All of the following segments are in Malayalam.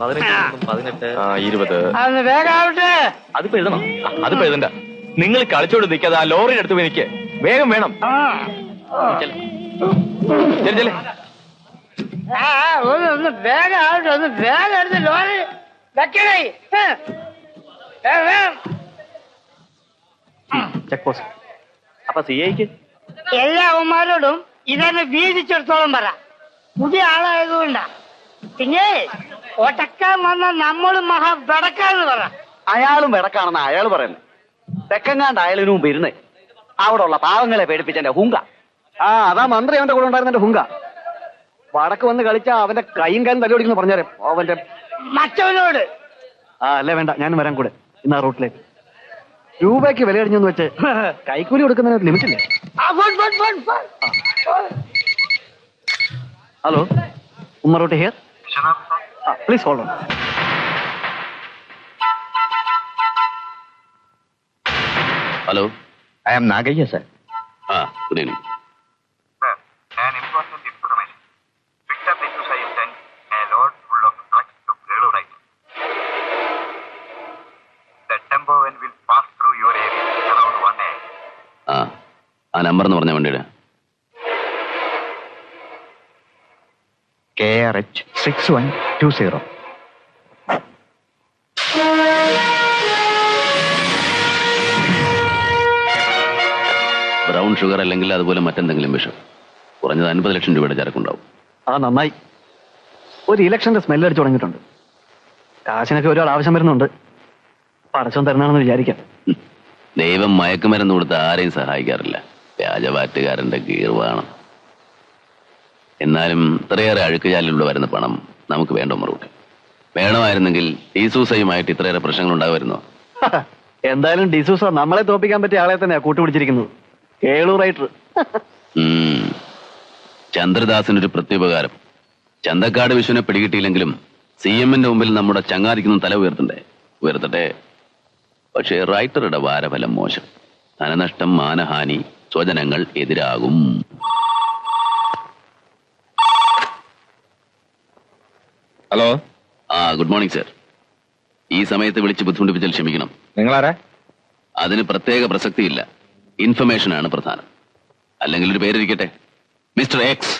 18 20. അതൊന്ന് വേഗാവട്ടെ. അതിപ്പോ എഴുതണം. അതിപ്പോ എഴുതണ്ട. നിങ്ങൾ കളിച്ചോട് നിൽക്കാതെ ആ ലോറിയുടെ അടുത്ത് എനിക്ക് വേഗം വേണം. ചെല്ലേ ഒന്ന് വേഗാവട്ടെ. ഒന്ന് വേഗം എടുത്ത് ലോറി വെക്കണേ. Check post. അപ്പൊ CIക്ക് എല്ലാ അവന്മാരോടും ഇതെന്നെ വീതിച്ചെടുത്തോളം പറ. പുതിയ ആളായതുകൊണ്ടാ. പിന്നെ ഒട്ടക്കാൻ വന്ന നമ്മളും മഹാ വെടക്കാന്ന് പറ. അയാളും വിടക്കാണെന്ന് അയാൾ പറയുന്നത്. തെക്കങ്ങാണ്ട് അയാളിന് മുമ്പ് ഇരുന്നേ അവിടെ ഉള്ള പാവങ്ങളെ പേടിപ്പിച്ചെന്റെ ഹുങ്ക. അതാ മന്ത്രി അവന്റെ കൂടെ ഉണ്ടായിരുന്ന ഹുങ്ക. വടക്ക് വന്ന് കളിച്ചാ അവന്റെ കൈയും കാലും തല്ലി ഓടിക്കുന്നു പറഞ്ഞാരെ അവന്റെ മറ്റവനോട്. അല്ലേ വേണ്ട, ഞാനും വരാൻ കൂടെ ഇന്ന് ആ റൂട്ടിലേക്ക്. രൂപയ്ക്ക് വില അടിഞ്ഞെന്ന് വെച്ച് കൈക്കൂലി കൊടുക്കുന്നതിന് ലിമിറ്റില്ലേ? ഹലോ, ഉമ്മറോട്ട് here. Please hold on. Hello, I am Nagayya sir. Good evening. An important information. Victor D'Souza is sent a load full of drugs to Kelurite. The tempo van will pass through your area around 1 AM. ആ നമ്പർ എന്ന് പറഞ്ഞ വണ്ടിയുടെ KRH 6120. ബ്രൗൺ ഷുഗർ അല്ലെങ്കിൽ അതുപോലെ മറ്റെന്തെങ്കിലും വിഷം. കുറഞ്ഞത് 50 ലക്ഷം രൂപയുടെ ചരക്കുണ്ടാവും. നന്നായി. ഒരു ഇലക്ഷന്റെ സ്മെല്ല് അടിച്ചു തുടങ്ങിയിട്ടുണ്ട്. കാശിനൊക്കെ ഒരാൾ ആവശ്യം വരുന്നുണ്ട്. പടച്ചോൻ തരണാണെന്ന് വിചാരിക്കാം. ദൈവം മയക്കുമരുന്ന് കൊടുത്ത് ആരെയും സഹായിക്കാറില്ല. വ്യാജവാറ്റുകാരന്റെ കീർവാണം. എന്നാലും ഇത്രയേറെ അഴുക്കുചാലിലൂടെ വരുന്ന പണം നമുക്ക് വേണ്ട മറുപടി. വേണമായിരുന്നെങ്കിൽ ഡിസൂസയുമായിട്ട് ഇത്രയേറെ പ്രശ്നങ്ങൾ ഉണ്ടാകുമായിരുന്നോ? എന്തായാലും ഡിസൂസ നമ്മളെ തോപ്പിക്കാൻ പറ്റിയ ആളെ തന്നെയാ കൂട്ടുപിടിച്ചിരിക്കുന്നത്. കേളൂറൈറ്റർ. ചന്ദ്രദാസിനൊരു പ്രത്യുപകാരം. ചന്തക്കാട് വിഷുവിനെ പിടികിട്ടിയില്ലെങ്കിലും CMന്റെ മുമ്പിൽ നമ്മുടെ ചങ്ങാതിക്കൊന്നും തല ഉയർത്തട്ടെ. പക്ഷേ റൈറ്ററുടെ വാരഫലം മോശം. ധനനഷ്ടം, മാനഹാനി, സ്വജനങ്ങൾ എതിരാകും. ഹലോ. Good morning sir. ഈ സമയത്ത് വിളിച്ച് ബുദ്ധിമുട്ടിപ്പിച്ചാൽ ക്ഷമിക്കണം. നിങ്ങളാരാ? അതിന് പ്രത്യേക പ്രസക്തിയില്ല. ഇൻഫർമേഷനാണ് പ്രധാനം. അല്ലെങ്കിൽ ഒരു പേരിരിക്കട്ടെ, mister X.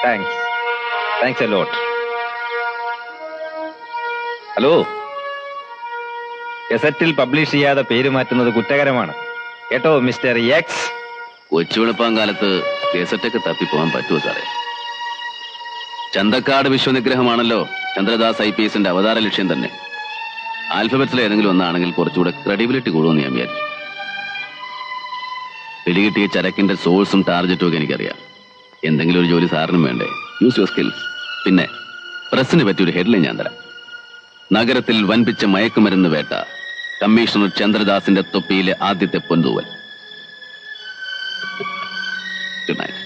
Thanks a lot. Hello, ഗസറ്റിൽ പബ്ലിഷ് ചെയ്യാതെ പേര് മാറ്റുന്നത് കുറ്റകരമാണ് കേട്ടോ മിസ്റ്റർ എക്സ്. കൊച്ചുവെളുപ്പാങ്കാലത്ത് ഗസറ്റൊക്കെ തപ്പിപ്പോവാൻ പറ്റുമോ സാറേ? ചന്തക്കാട് വിശ്വനിഗ്രഹമാണല്ലോ ചന്ദ്രദാസ് IPSന്റെ അവതാര ലക്ഷ്യം തന്നെ. ആൽഫബറ്റ്സിലെ ഏതെങ്കിലും ഒന്നാണെങ്കിൽ കുറച്ചുകൂടെ ക്രെഡിബിലിറ്റി കൂടുമെന്ന് ഞാൻ വിചാരിച്ചു. പിടികിട്ടിയ ചരക്കിന്റെ സോഴ്സും ടാർജറ്റും ഒക്കെ എനിക്കറിയാം. എന്തെങ്കിലും ഒരു ജോലി സാറിനും വേണ്ടേ? Use your skills. പിന്നെ പ്രസിന് പറ്റിയൊരു ഹെഡ്ലൈൻ ഞാൻ തരാം. നഗരത്തിൽ വൻപിച്ച മയക്കുമരുന്ന് വേട്ട, കമ്മീഷണർ ചന്ദ്രദാസിന്റെ തൊപ്പിയിലെ ആദ്യത്തെ പൊന്തൂവൽ. Good night.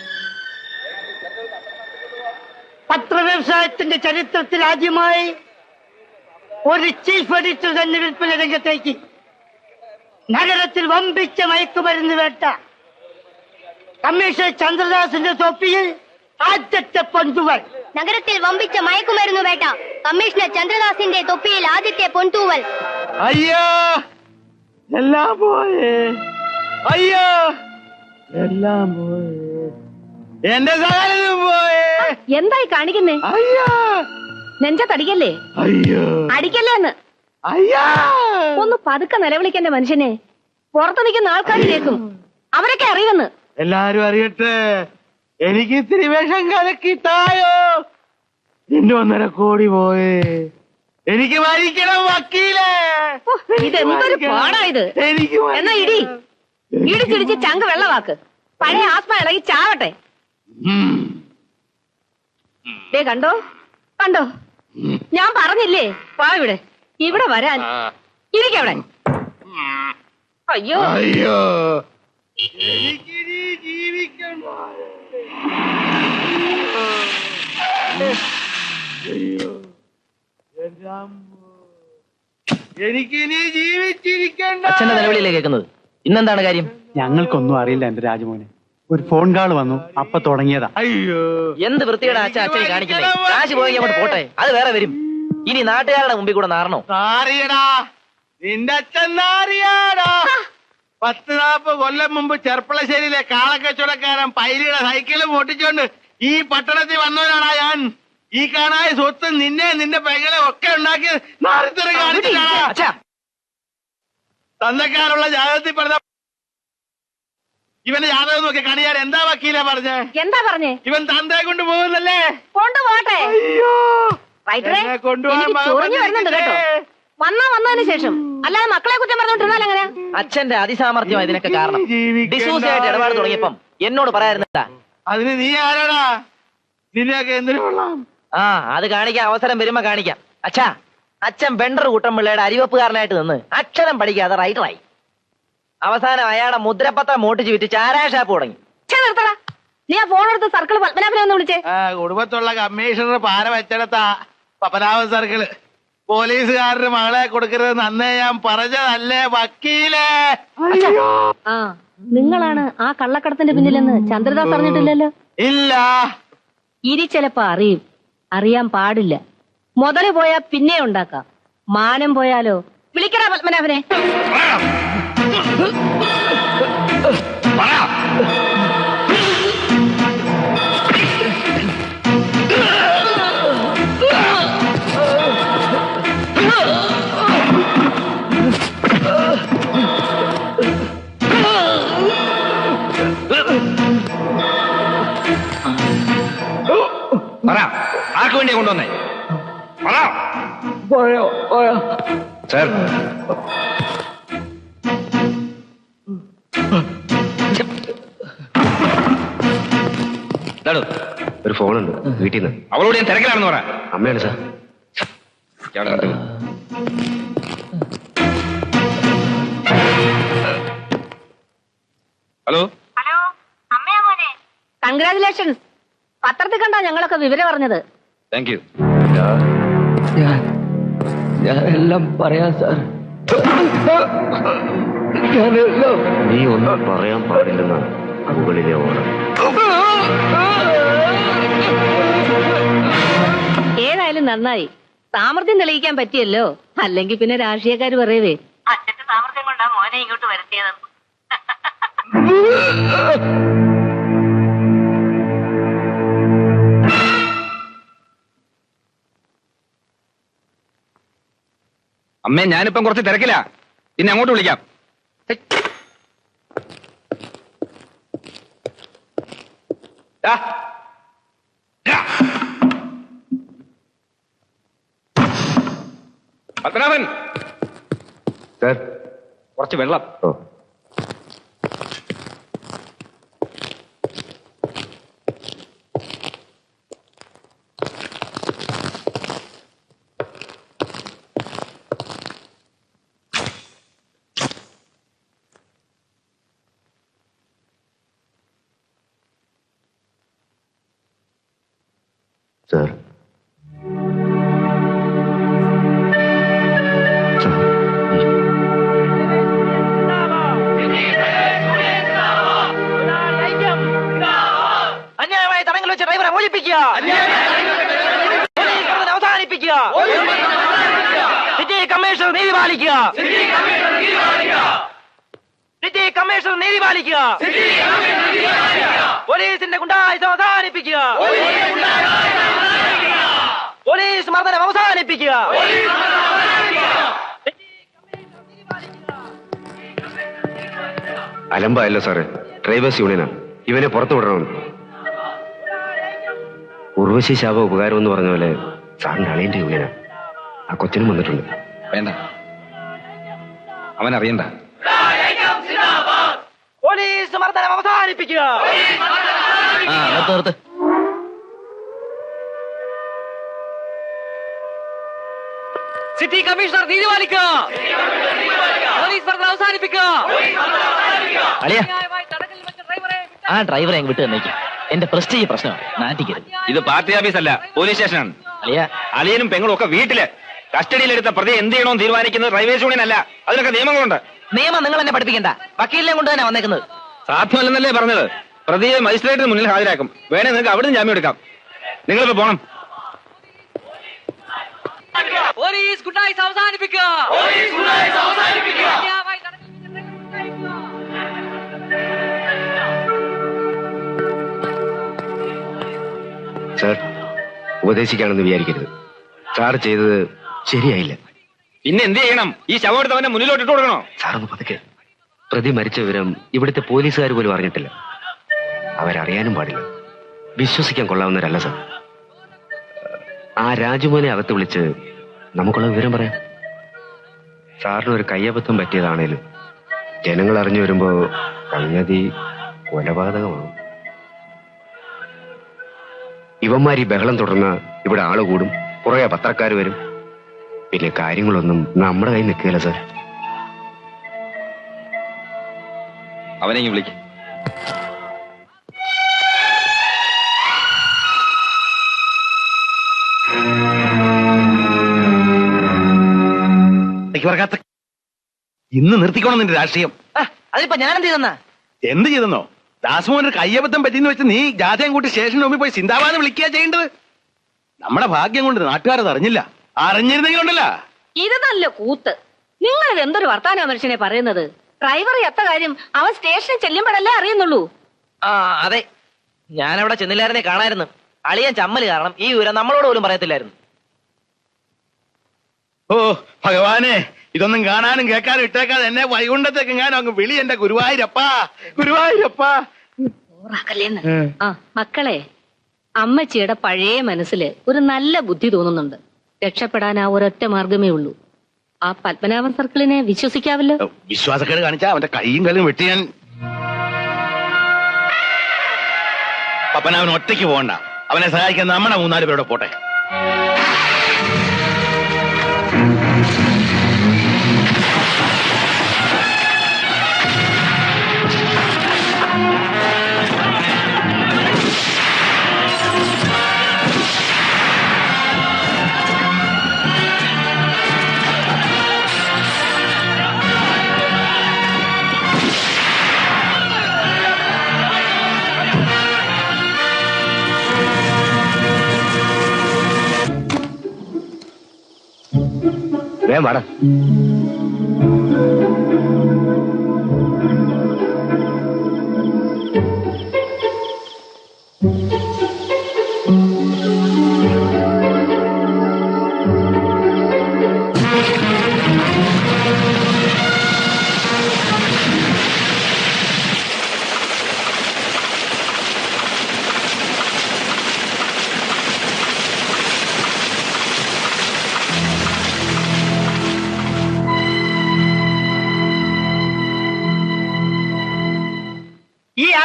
പത്രവ്യവസായത്തിന്റെ ചരിത്രത്തിൽ ആദ്യമായി ഒരു ചീഫ് എഡിറ്റർ തന്നെ വിൽപ്പന രംഗത്തേക്ക്. നഗരത്തിൽ വമ്പിച്ച മയക്കുമരുന്ന് വേട്ട, കമ്മീഷണർ ചന്ദ്രദാസിന്റെ തൊപ്പിയിൽ ആദ്യത്തെ പൊന്തൂവൽ. നഗരത്തിൽ വമ്പിച്ച മയക്കുമരുന്ന് വേട്ട, കമ്മീഷണർ ചന്ദ്രദാസിന്റെ തൊപ്പിയിൽ ആദ്യത്തെ പൊന്തൂവൽ. അയ്യോ എല്ലാം പോയേ, അയ്യോ എല്ലാം പോയേ, എന്റെ സകലതും പോയേ. എന്തായി കാണിക്കുന്നേ? അയ്യോ നെഞ്ചത്തടിക്കല്ലേ? അയ്യോ അടിക്കല്ലേ എന്ന്. അയ്യോ ഒന്ന് പതുക്കെ നിലവിളിക്കണ്ട മനുഷ്യനെ. പുറത്തു നിൽക്കുന്ന ആൾക്കാർ കേൾക്കും, അവരൊക്കെ അറിയുമെന്ന്. എല്ലാരും അറിയട്ടെ, എനിക്ക് ഇത്തിരി വിഷം കലക്കിട്ടായോ. എന്റെ 1.5 കോടി പോയേ, എനിക്ക് മരിക്കണം വക്കീലേ. ഓ, ഇതെന്തൊരു പാടായത്. എനിക്ക് എന്നാ ഇടി ഇടിച്ചിടിച്ച് ചങ്ക് വെള്ളവാക്ക്. പഴയ ആസ്മ ഇളകി ചാവട്ടെ. ദേ കണ്ടോ കണ്ടോ, ഞാൻ പറഞ്ഞില്ലേ വാ ഇവിടെ ഇവിടെ വരാൻ. ഇരിക്കവിടെ. അയ്യോ അയ്യോ എനിക്കിനി ജീവിക്കണ്ട. അയ്യോ എന്റെ അമ്മോ, എനിക്കിനി ജീവിച്ചിരിക്കണ്ട. അച്ഛന്റെ നിലവിളിയിലേ കേൾക്കുന്നത്. ഇന്നെന്താണ് കാര്യം? ഞങ്ങൾക്കൊന്നും അറിയില്ല എന്റെ രാജമോനെ. ഒരു ഫോൺ കാൾ വന്നു, അപ്പൊ തുടങ്ങിയതാ. അയ്യോ എന്ത് വൃത്തിയുടെ അച്ഛൻ കാണിക്കുന്നേ? കാശ് പോയി അങ്ങോട്ട് പോട്ടെ, അത് വേറെ വരും. ഇനി നാട്ടുകാരുടെ മുമ്പിൽ കൂടെ നാറണോ? നാറിയടാ, നിന്റെ അച്ഛൻ നാറിയാടാ. 10-40 കൊല്ലം മുമ്പ് ചെർപ്പളശ്ശേരിയിലെ കാളക്കച്ചവടക്കാരൻ പൈലിയുടെ സൈക്കിള് പൊട്ടിച്ചോണ്ട് ഈ പട്ടണത്തിൽ വന്നവനാടാ ഞാൻ. ഈ കാണായ സ്വത്ത് നിന്നെ നിന്റെ പെങ്ങളെ ഒക്കെ ഉണ്ടാക്കി നാറിത്തരം കാണിച്ചിട്ടാ. അച്ഛാ, തന്തക്കാരുള്ള ജാതകത്തിൽ പറഞ്ഞ ഇവന്റെ ജാതകം നോക്കി കണിയാൻ എന്താ വക്കീലാ പറഞ്ഞേ? എന്താ പറഞ്ഞേ? ഇവൻ തന്തയെ കൊണ്ട് പോകുന്നല്ലേ? കൊണ്ടുപോട്ടെ. അയ്യോ റൈറ്ററെ, എന്നെ കൊണ്ടുപോകാൻ എനിക്ക് ചൊറിഞ്ഞു വരുന്നുണ്ട് കേട്ടോ. വന്നതിന് ശേഷം, അല്ലാതെ മക്കളെ കുറ്റം പറഞ്ഞോണ്ടിരുന്നാൽ എങ്ങനെയാ? അച്ഛന്റെ അതിസാമർഥ്യം ഇതിനൊക്കെ കാരണം. ഡിസൂസയായിട്ട് ഇടപാട് തുടങ്ങിയപ്പം എന്നോട് പറയായിരുന്നില്ല. അതിന് നീ ആരാടാ? നിന്നെയൊക്കെ എന്തിനു കൊള്ളാം? ആ, അത് കാണിക്കാൻ അവസരം വരുമ്പോ കാണിക്കാം. അച്ഛാ, അച്ഛൻ ബെണ്ടർ കൂട്ടം പിള്ളയുടെ അരിവെപ്പുകാരനായിട്ട് നിന്ന് അക്ഷരം പഠിക്കാതെ റൈറ്ററായി. അവസാനം അയാളെ മുദ്രപത്രം മോട്ടിച്ച് വിറ്റ് ചാരായ ഷാപ്പ് തുടങ്ങി. നിർത്തടാ, നീ ആ ഫോൺ എടുത്ത് സർക്കിൾ പത്മനാഭനെ ഒന്ന് വിളിച്ചേ. കുടുംബത്തുള്ള കമ്മീഷണർ പാര വെച്ചെടുത്താ പപ്പനാഭൻ സർക്കിള്. പോലീസുകാരുടെ മകളെ കൊടുക്കരുത് അന്നേ ഞാൻ പറഞ്ഞതല്ലേ വക്കീലേ? ആ, നിങ്ങളാണ് ആ കള്ളക്കടത്തിന്റെ പിന്നിലെന്ന് ചന്ദ്രദാസ് അറിഞ്ഞിട്ടില്ലല്ലോ. ഇല്ല. ഇനി ചിലപ്പോ അറിയും. അറിയാൻ പാടില്ല. മുതല് പോയാ പിന്നെ ഉണ്ടാക്കാം. മാനം പോയാലോ? വിളിക്കടാ പത്മനാഭനെ. ആർക്ക് വേണ്ടിയാ കൊണ്ടുവന്നേ? സർ, ഒരു ഫോണുണ്ട് വീട്ടിൽ നിന്ന്. അവളോട് ഞാൻ തിരക്കിലാണെന്ന് പറ. അമ്മയാണ് സാർ. ഹലോ ഹലോ, അമ്മയാ മോനെ. കൺഗ്രാചുലേഷൻസ്. പത്രത്തിൽ കണ്ടാ ഞങ്ങളൊക്കെ വിവരം അറിഞ്ഞത്. Thank you. ഞാനെല്ലാം പറയാം സാർ. നീ ഒന്നും പറയാൻ പാടില്ലെന്നാണ് മുകളിലെ ഓർഡർ. ഏതായാലും നന്നായി. സാമർത്ഥ്യം തെളിയിക്കാൻ പറ്റിയല്ലോ. അല്ലെങ്കിൽ പിന്നെ രാഷ്ട്രീയക്കാര് പറയവേ അച്ഛന്റെ സാമർത്ഥ്യം കൊണ്ടാ മോനെ ഇങ്ങോട്ട് വരുത്തിയത്. അമ്മേ ഞാനിപ്പം കുറച്ച് തിരക്കില്ല, പിന്നെ അങ്ങോട്ട് വിളിക്കാം. ദാ. ദാ. പത്മനാഭൻ സാർ, കുറച്ച് വെള്ളം. സാർ, അന്യായമായ തടങ്കൽ വെച്ച ഡ്രൈവറെ മോചിപ്പിക്കുക, അവസാനിപ്പിക്കുക, സിറ്റി കമ്മീഷണർ നീതി പാലിക്കുക, സിറ്റി കമ്മീഷണർ നീതി പാലിക്കുക, പോലീസിന്റെ ഗുണ്ടായുസം അവസാനിപ്പിക്കുക, പോലീസ് മർദ്ദനം അവസാനിപ്പിക്കുക. അലമ്പായല്ലോ സാറേ. ഡ്രൈവേഴ്സ് യൂണിയനാണ്, ഇവനെ പുറത്തു വിടണമെന്ന്. ഉർവശി ശാപ ഉപകാരം എന്ന് പറഞ്ഞ പോലെ സാറിന്റെ അളിയന്റെ യൂണിയനാ. ആ കൊച്ചിനും വന്നിട്ടുണ്ട്. വേണ്ട, അവൻ അറിയണ്ട. പോലീസ് മർദ്ദനം അവസാനിപ്പിക്കുക. നിർത്ത്. സിറ്റി കമ്മീഷണർ നീതി പാലിക്കുക, പോലീസ് മർദ്ദനം അവസാനിപ്പിക്കുക. ആ ഡ്രൈവറെ അങ്ങ് വിട്ട് തന്നേക്കും. എന്റെ പ്രസ്റ്റീജ് പ്രശ്നമാണ്, നാട്ടിക്കരുത്. ഇത് പാർട്ടി ഓഫീസല്ല, പോലീസ് സ്റ്റേഷനാണ്. അളിയനും പെങ്ങളും ഒക്കെ വീട്ടില് കസ്റ്റഡിയിലെടുത്ത പ്രതി എന്ത് ചെയ്യണമെന്ന് തീരുമാനിക്കുന്നത് ഡ്രൈവേഴ്സ് യൂണിയൻ അല്ല. അതിനൊക്കെ നിയമങ്ങളുണ്ട്. നിയമം നിങ്ങൾ എന്നെ പഠിപ്പിക്കണ്ട, വക്കീലിനെ കൊണ്ട് തന്നെ വന്നേക്കുന്നത്. സാധ്യമല്ലെന്നല്ലേ പറഞ്ഞത്? പ്രതിയെ മജിസ്ട്രേറ്റിന് മുന്നിൽ ഹാജരാക്കും. വേണേ നിങ്ങൾക്ക് അവിടുന്ന് ജാമ്യം എടുക്കാം. നിങ്ങളിപ്പോ പോണം. പോലീസ് ഗുണ്ടായുസം അവസാനിപ്പിക്കുക. സാർ, ഉപദേശിക്കാണെന്ന് വിചാരിക്കരുത്. സാർ ചെയ്തത് ശരിയായില്ല. പിന്നെ എന്ത് ചെയ്യണം? ഈ ശവം എടുത്ത് അവന്റെ മുന്നിലോട്ട് ഇട്ട് കൊടുക്കണോ? സാറൊന്ന് പതുക്കെ. പ്രതി മരിച്ച വിവരം ഇവിടുത്തെ പോലീസുകാർ പോലും അറിഞ്ഞിട്ടില്ല. അവരറിയാനും പാടില്ല. വിശ്വസിക്കാൻ കൊള്ളാവുന്നവരല്ല സാർ. ആ രാജുമോനെ അകത്ത് വിളിച്ച് നമുക്കുള്ള വിവരം പറയാം. സാറിന് ഒരു കയ്യബദ്ധം പറ്റിയതാണേലും ജനങ്ങൾ അറിഞ്ഞു വരുമ്പോ സംഗതി കൊലപാതകമാണ്. ഇവന്മാർ ഈ ബഹളം തുടർന്ന് ഇവിടെ ആള് കൂടും, കുറെ പത്രക്കാർ വരും. പിന്നെ കാര്യങ്ങളൊന്നും നമ്മുടെ കയ്യിൽ നിൽക്കുകയില്ല സാർ. അവനെ വിളിക്കും. ഇന്ന് നിർത്തിക്കോണം നിന്റെ രാഷ്ട്രീയം. അതിപ്പോ ഞാനെന്ത് ചെയ്തെന്നാ? എന്ത് ചെയ്തെന്നോ? ദാസുമോനൊരു കയ്യബദ്ധം പറ്റിയെന്ന് വെച്ച് നീ ജാഥയും കൂട്ടി സ്റ്റേഷന് മുമ്പിൽ പോയി സിന്ദാബാദ് വിളിക്കുക ചെയ്യേണ്ടത്. നമ്മുടെ ഭാഗ്യം കൊണ്ട് നാട്ടുകാരത് അറിഞ്ഞില്ല. അറിഞ്ഞിരുന്നെങ്കിലുണ്ടല്ല. ഇത് നല്ല കൂത്ത്. നിങ്ങൾ ഇത് എന്തൊരു വർത്താനോ മനുഷ്യനെ പറയുന്നത്? ഡ്രൈവർ എത്ത കാര്യം അവൻ സ്റ്റേഷനിൽ ചെല്ലുമ്പോഴല്ലേ അറിയുന്നുള്ളൂ. ആ അതെ, ഞാനവിടെ ചെന്നില്ലായിരുന്നേ കാണായിരുന്നു. അളിയൻ ചമ്മല് കാരണം ഈ വിവരം നമ്മളോട് പോലും പറയത്തില്ലായിരുന്നു. ഓ ഭഗവാനെ, ഇതൊന്നും കാണാനും കേൾക്കാനും ഇട്ടേക്കാതെ എന്നെ വൈകുണ്ഠത്തേക്ക് ഞാൻ അങ്ങ് വിളി. എന്റെ ഗുരുവായൂരപ്പാ, ഗുരുവായൂരപ്പാ. ആ മക്കളെ, അമ്മച്ചിയുടെ പഴയ മനസ്സില് ഒരു നല്ല ബുദ്ധി തോന്നുന്നുണ്ട്. രക്ഷപ്പെടാൻ ആ ഒരൊറ്റ മാർഗമേ ഉള്ളൂ. ആ പത്മനാഭൻ സർക്കിളിനെ വിശ്വസിക്കാവല്ലോ. വിശ്വാസക്കേട് കാണിച്ചാ അവന്റെ കൈയും കല്ലും വെട്ടി ഞാൻ. പപ്പനാവൻ ഒറ്റയ്ക്ക് പോകണ്ട. അവനെ സഹായിക്കാൻ നമ്മുടെ 3-4 പേരോടെ പോട്ടെ. വേഗം വാടാ.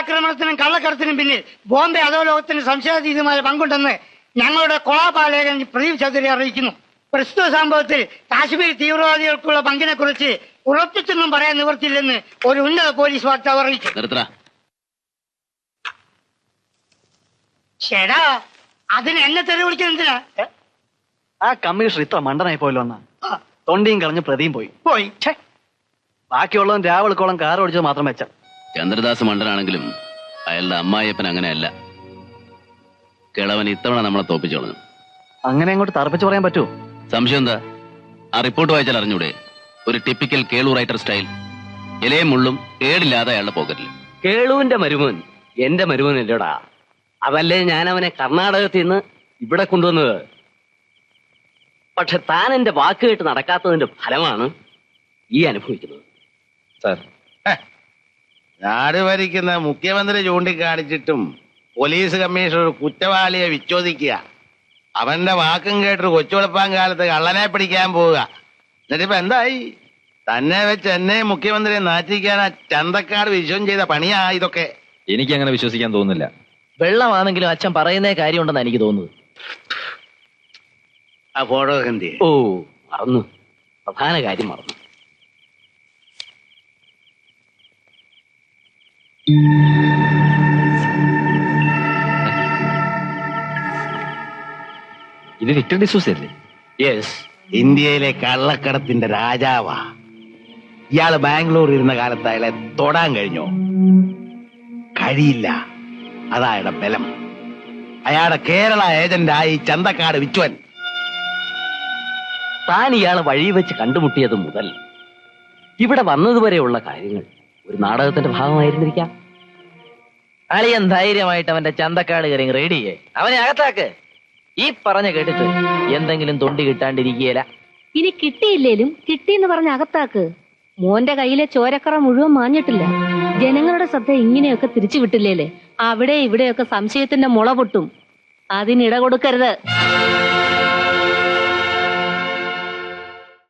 ഭീകരാക്രമണത്തിനും കള്ളക്കടത്തിനും പിന്നിൽ ബോംബെ അധോലോകത്തിന് സംശയാതീതമായ പങ്കുണ്ടെന്ന് ഞങ്ങളുടെ കൊളാപാലേഖൻ പ്രദീപ് ചൗധരി അറിയിക്കുന്നു. പ്രസ്തുത സംഭവത്തിൽ കാശ്മീർ തീവ്രവാദികൾക്കുള്ള പങ്കിനെ കുറിച്ച് ഉറപ്പിച്ചൊന്നും പറയാൻ നിവർത്തില്ലെന്ന് ഒരു ഉന്നത പോലീസ് വാർത്താവ് അറിയിച്ചു. ചേടാ, അതിന് എന്നെ തെറി വിളിക്കുന്നതിനാ? ആ കമ്മീഷണർ ഇത്ര മണ്ടനായി പോയല്ലോ എന്നാ. തൊണ്ടിയും കളഞ്ഞ് പ്രതിയും പോയി. ബാക്കിയുള്ളവൻ രാവിളക്കോളം കാർ ഓടിച്ചത് മാത്രം വെച്ച. ചന്ദ്രദാസ് മണ്ടനാണെങ്കിലും അയാളുടെ അമ്മായിയപ്പൻ അങ്ങനെയല്ല. കിളവൻ ഇത്തവണ നമ്മളെ തോപ്പിച്ചോളഞ്ഞു. അങ്ങനെ അങ്ങോട്ട് തറപ്പിച്ച് പറയാൻ പറ്റുമോ? സംശയം എന്താ? ആ റിപ്പോർട്ട് വായിച്ചാൽ അറിഞ്ഞൂടെ? ഒരു ടിപ്പിക്കൽ കേളു റൈറ്റർ സ്റ്റൈൽ. ഇലയും മുള്ളും കേടില്ലാതെ അയാളുടെ പോക്കറ്റിൽ. കേളുവിന്റെ മരുമോൻ എന്റെ മരുമോൻ അല്ലോടാ. അതല്ലേ ഞാൻ അവനെ കർണാടകത്തിൽ നിന്ന് ഇവിടെ കൊണ്ടുവന്നത്. പക്ഷെ താൻ എന്റെ വാക്ക് കേട്ട് നടക്കാത്തതിന്റെ ഫലമാണ് ഈ അനുഭവിക്കുന്നത്. സാർ, നാട് ഭരിക്കുന്ന മുഖ്യമന്ത്രി ചൂണ്ടിക്കാണിച്ചിട്ടും പോലീസ് കമ്മീഷണർ ഒരു കുറ്റവാളിയെ വിച്ഛോദിക്കുക. അവന്റെ വാക്കും കേട്ട് കൊച്ചുവെളുപ്പാൻ കാലത്ത് കള്ളനെ പിടിക്കാൻ പോവുക. എന്നിട്ടിപ്പോ എന്തായി? തന്നെ വെച്ച് എന്നെ മുഖ്യമന്ത്രിയെ നാറ്റിക്കാൻ ആ ചന്തക്കാട് വിശ്വം ചെയ്ത പണിയാ ഇതൊക്കെ. എനിക്ക് അങ്ങനെ വിശ്വസിക്കാൻ തോന്നുന്നില്ല. വെള്ളമാണെങ്കിലും അച്ഛൻ പറയുന്നേ കാര്യമുണ്ടെന്ന് എനിക്ക് തോന്നുന്നത്. ആ ഫോട്ടോ എന്തി? ഓ മറന്നു, പ്രധാന കാര്യം മറന്നു. ഇത് വിക്ടർ ഡിസൂസ അല്ലേ? യെസ്, ഇന്ത്യയിലെ കള്ളക്കടത്തിന്റെ രാജാവാ. ഇയാള് ബാംഗ്ലൂർ ഇരുന്ന കാലത്ത് അയാളെ തൊടാൻ കഴിഞ്ഞോ? കഴിയില്ല. അതാ അയാളുടെ ബലം. അയാളുടെ കേരള ഏജന്റായി ചന്തക്കാട് വിച്ചുവൻ. താൻ ഇയാളെ വഴി വെച്ച് കണ്ടുമുട്ടിയത് മുതൽ ഇവിടെ വന്നതുവരെയുള്ള കാര്യങ്ങൾ ഒരു നാടകത്തിന്റെ ഭാഗമായിരുന്നിരിക്കാം. അളിയൻ ധൈര്യമായിട്ട് അവന്റെ ചന്തക്കാട് കയറി റെഡി ചെയ്യേ. അവനെ അകത്താക്ക്. ഈ പറഞ്ഞ കേട്ടിട്ട് എന്തെങ്കിലും തൊണ്ടി കിട്ടാണ്ടിരിക്കുകയില്ല. ഇനി കിട്ടിയില്ലേലും കിട്ടിയെന്ന് പറഞ്ഞ അകത്താക്ക്. മോന്റെ കയ്യിലെ ചോരക്കറ മുഴുവൻ മാഞ്ഞിട്ടില്ല. ജനങ്ങളുടെ ശ്രദ്ധ ഇങ്ങനെയൊക്കെ തിരിച്ചു വിട്ടില്ലേലേ അവിടെ ഇവിടെയൊക്കെ സംശയത്തിന്റെ മുള പൊട്ടും. അതിനിട കൊടുക്കരുത്.